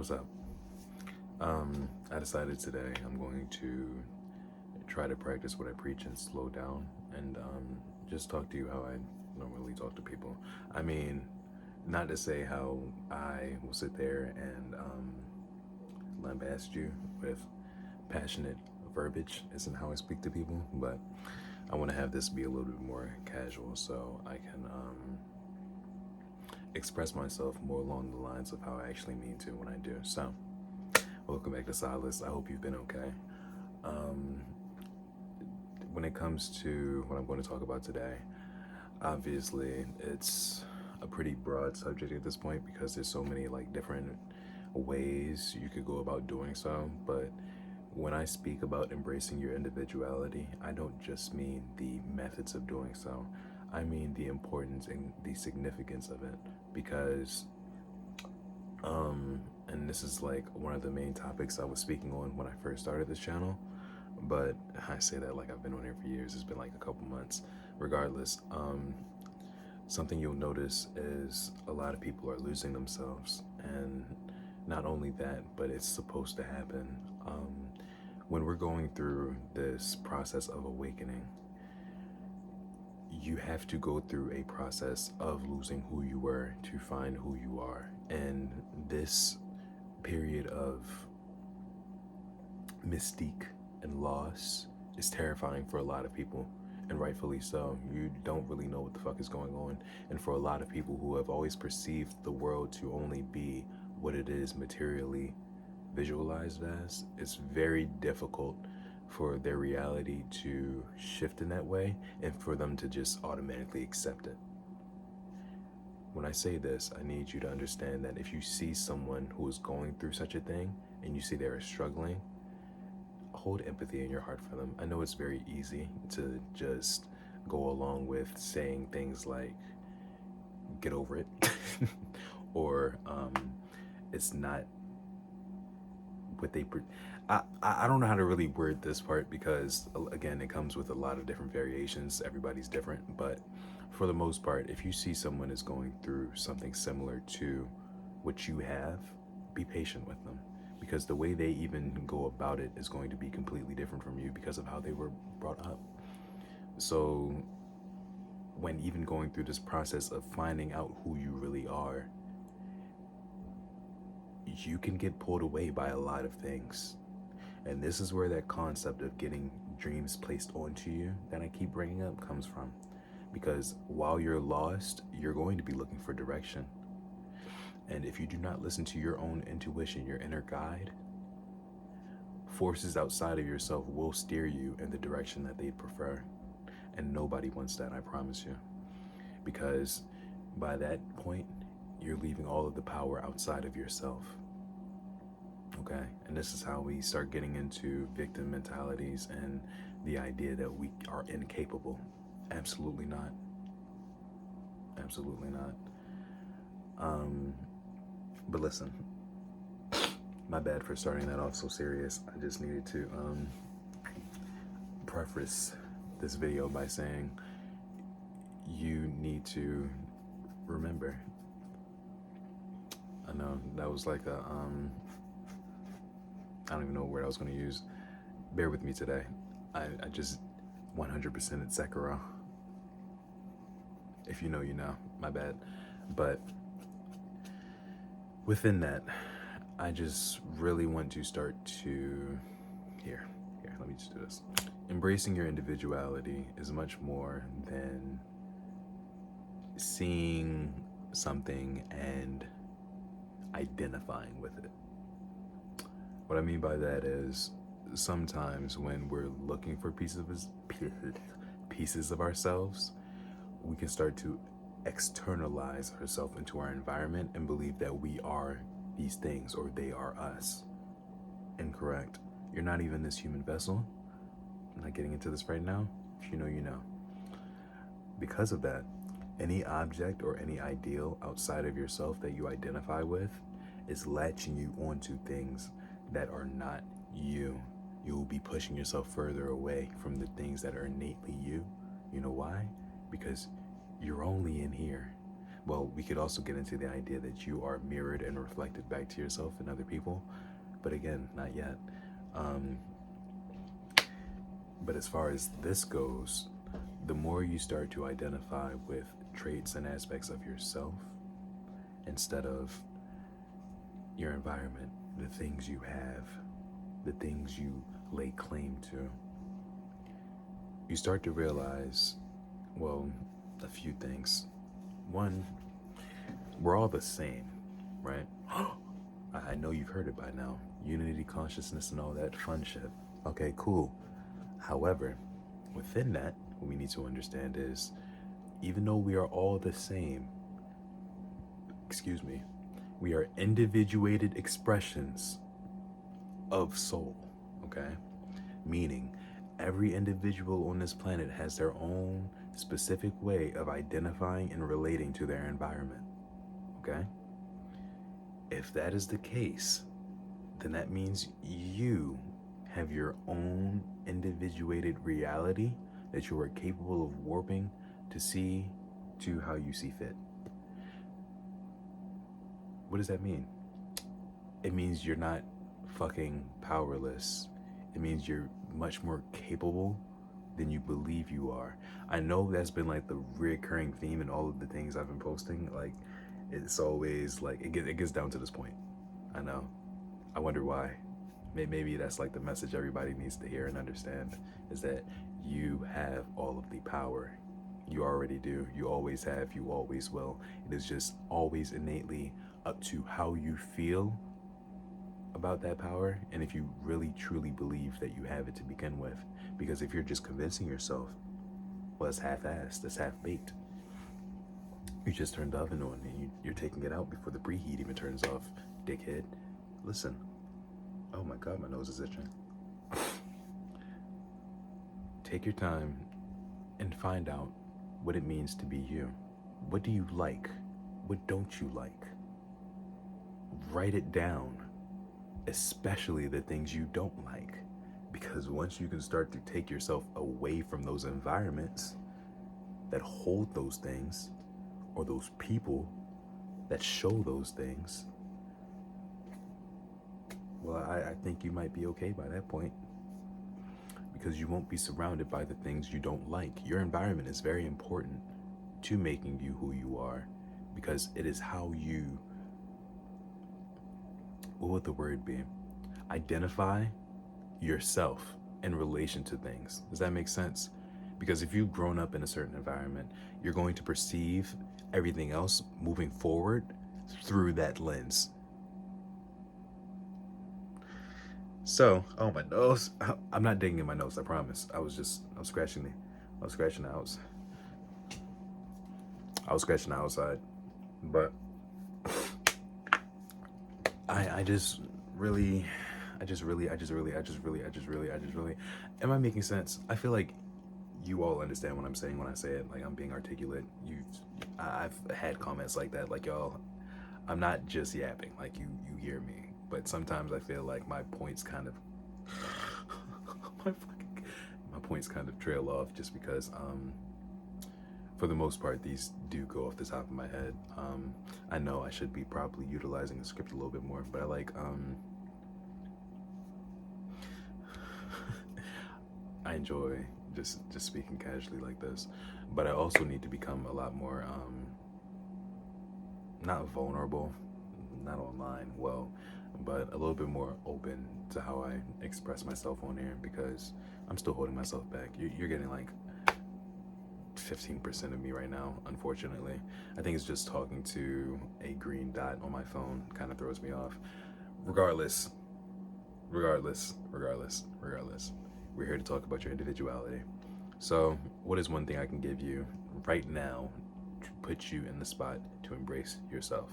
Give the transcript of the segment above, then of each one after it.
What's up? I decided today I'm going to try to practice what I preach and slow down and just talk to you how I normally talk to people. I mean, not to say how I will sit there and lambast you with passionate verbiage isn't how I speak to people, but I want to have this be a little bit more casual so I can express myself more along the lines of how I actually mean to when I do. So, welcome back to Silas. I hope you've been okay. Um, when it comes to what I'm going to talk about today, obviously it's a pretty broad subject at this point because there's so many like different ways you could go about doing so. But when I speak about embracing your individuality, I don't just mean the methods of doing so. I mean the importance and the significance of it because and this is like one of the main topics I was speaking on when I first started this channel, but I say that like I've been on here for years. It's been like a couple months. Regardless, something you'll notice is a lot of people are losing themselves, and not only that, but it's supposed to happen. When we're going through this process of awakening, you have to go through a process of losing who you were to find who you are. And this period of mystique and loss is terrifying for a lot of people, and rightfully so. You don't really know what the fuck is going on. And for a lot of people who have always perceived the world to only be what it is materially visualized as, it's very difficult for their reality to shift in that way and for them to just automatically accept it. When I say this, I need you to understand that if you see someone who is going through such a thing and you see they're struggling, hold empathy in your heart for them. I know it's very easy to just go along with saying things like, get over it, or it's not what they I don't know how to really word this part because again it comes with a lot of different variations. Everybody's different, but for the most part, if you see someone is going through something similar to what you have, be patient with them, because the way they even go about it is going to be completely different from you because of how they were brought up. So when even going through this process of finding out who you really are, you can get pulled away by a lot of things. And this is where that concept of getting dreams placed onto you that I keep bringing up comes from. Because while you're lost, you're going to be looking for direction. And if you do not listen to your own intuition, your inner guide, forces outside of yourself will steer you in the direction that they prefer. And nobody wants that, I promise you. Because by that point, you're leaving all of the power outside of yourself. Okay, and this is how we start getting into victim mentalities and the idea that we are incapable. Absolutely not. Absolutely not. But listen, my bad for starting that off so serious. I just needed to preface this video by saying you need to remember. I know that was like a I don't even know what word I was going to use. Bear with me today. I just 100% at Sekiro. If you know, you know. My bad. But within that, I just really want to start to... Here, let me just do this. Embracing your individuality is much more than seeing something and identifying with it. What I mean by that is sometimes when we're looking for pieces of ourselves, we can start to externalize ourselves into our environment and believe that we are these things or they are us. Incorrect. You're not even this human vessel. I'm not getting into this right now. If you know, you know. Because of that, any object or any ideal outside of yourself that you identify with is latching you onto things that are not you. You will be pushing yourself further away from the things that are innately you. You know why? Because you're only in here. well, we could also get into the idea that you are mirrored and reflected back to yourself and other people. But again, not yet. Um, but as far as this goes, the more you start to identify with traits and aspects of yourself instead of your environment, the things you have, the things you lay claim to, you start to realize, well, a few things. One, we're all the same, right? I know you've heard it by now. Unity, consciousness, and all that fun shit. Okay, cool. However, within that, what we need to understand is, even though we are all the same, excuse me, we are individuated expressions of soul, okay? Meaning, every individual on this planet has their own specific way of identifying and relating to their environment, okay? If that is the case, then that means you have your own individuated reality that you are capable of warping to see to how you see fit. What does that mean? It means you're not fucking powerless. It means you're much more capable than you believe you are. I know that's been like the recurring theme in all of the things I've been posting. Like, it's always like, it gets down to this point. I know. I wonder why. Maybe that's like the message everybody needs to hear and understand, is that you have all of the power. You already do. You always have. You always will. It is just always innately up to how you feel about that power, and if you really truly believe that you have it to begin with. Because if you're just convincing yourself, well, it's half-assed, it's half-baked. You just turned the oven on and you're taking it out before the preheat even turns off, dickhead. Listen. Oh my God, my nose is itching. Take your time and find out what it means to be you. What do you like? What don't you like? Write it down, especially the things you don't like. Because once you can start to take yourself away from those environments that hold those things, or those people that show those things, well, I think you might be okay by that point. Because you won't be surrounded by the things you don't like. Your environment is very important to making you who you are, because it is how you, what would the word be? Identify yourself in relation to things. Does that make sense? Because if you've grown up in a certain environment, you're going to perceive everything else moving forward through that lens. So, oh, my nose. I'm not digging in my nose, I promise. I was scratching the outside. But I just really, am I making sense? I feel like you all understand what I'm saying when I say it. Like, I'm being articulate. I've had comments like that, like, y'all, I'm not just yapping, like you hear me. But sometimes I feel like my points kind of my points kind of trail off, just because for the most part these do go off the top of my head. I know I should be probably utilizing the script a little bit more, but I like I enjoy just speaking casually like this. But I also need to become a lot more not vulnerable, not online, well, but a little bit more open to how I express myself on here, because I'm still holding myself back. You're getting like 15% of me right now, unfortunately. I think it's just talking to a green dot on my phone kind of throws me off. Regardless, we're here to talk about your individuality. So, what is one thing I can give you right now to put you in the spot to embrace yourself?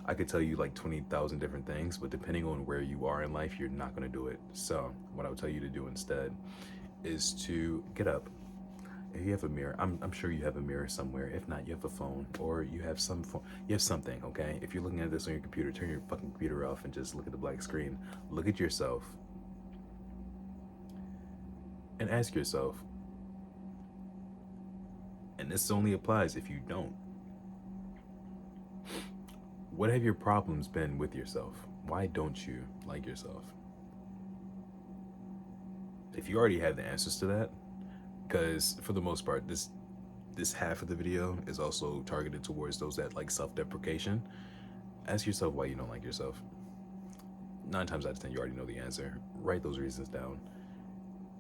I could tell you like 20,000 different things, but depending on where you are in life, you're not going to do it. So what I would tell you to do instead is to get up. If you have a mirror, I'm sure you have a mirror somewhere. If not, you have a phone, or you have you have something, okay? If you're looking at this on your computer, turn your fucking computer off and just look at the black screen. Look at yourself and ask yourself, And this only applies if you don't. What have your problems been with yourself? Why don't you like yourself? If you already have the answers to that, because for the most part, this half of the video is also targeted towards those that like self-deprecation. Ask yourself why you don't like yourself. 9 times out of 10, you already know the answer. Write those reasons down.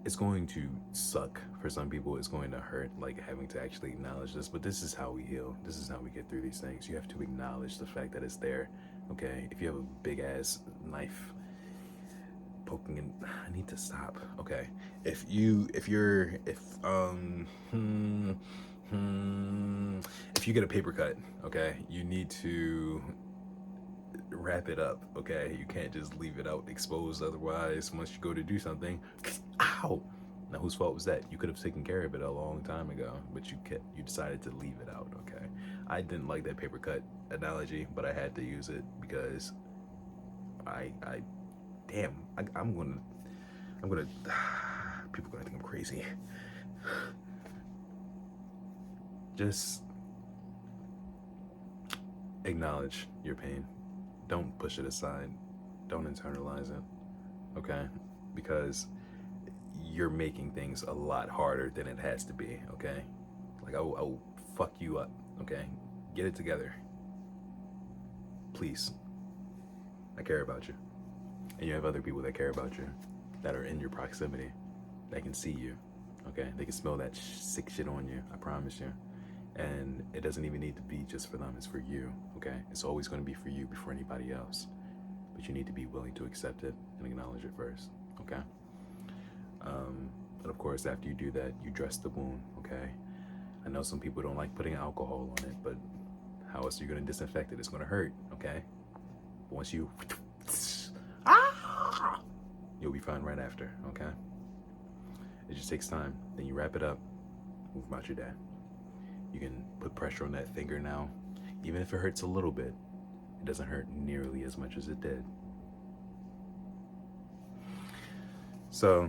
It's going to suck for some people. It's going to hurt, like having to actually acknowledge this, but this is how we heal. This is how we get through these things. You have to acknowledge the fact that it's there. Okay, if you have a big ass knife poking in, I need to stop. Okay, if you get a paper cut, okay, you need to wrap it up. Okay, you can't just leave it out exposed, otherwise once you go to do something, ow. Now whose fault was that? You could have taken care of it a long time ago, but you decided to leave it out. Okay, I didn't like that paper cut analogy, but I had to use it because damn, I'm gonna people are gonna think I'm crazy. Just acknowledge your pain. Don't push it aside. Don't internalize it. Okay, because you're making things a lot harder than it has to be. Okay, like I'll fuck you up. Okay, get it together, please. I care about you, and you have other people that care about you, that are in your proximity, that can see you. Okay, they can smell that sick shit on you. I promise you. And it doesn't even need to be just for them. It's for you. Okay, it's always going to be for you before anybody else. But you need to be willing to accept it and acknowledge it first. Okay. But of course, after you do that, you dress the wound. Okay. I know some people don't like putting alcohol on it, but how else are you going to disinfect it? It's going to hurt. Okay. But once you you'll be fine right after. Okay. It just takes time. Then you wrap it up, move about your day. You can put pressure on that finger now. Even if it hurts a little bit, it doesn't hurt nearly as much as it did. So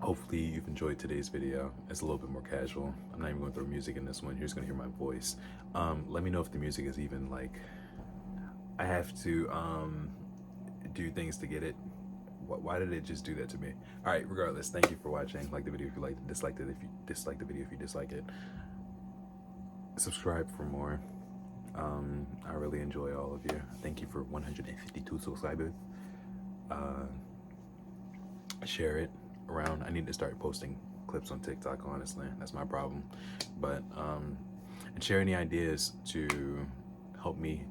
hopefully you've enjoyed today's video. It's a little bit more casual. I'm not even going to throw music in this one. You're just going to hear my voice. Let me know if the music is even like, I have to do things to get it. Why did it just do that to me? All right, regardless, thank you for watching. Like the video if you liked it, dislike it if you dislike the video if you dislike it. Subscribe for more. I really enjoy all of you. Thank you for 152 subscribers. Share it around. I need to start posting clips on TikTok, honestly. That's my problem. But and share any ideas to help me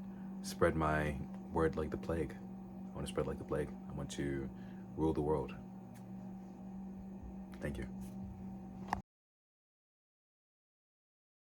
spread my word like the plague. I want to spread like the plague. I want to rule the world. Thank you.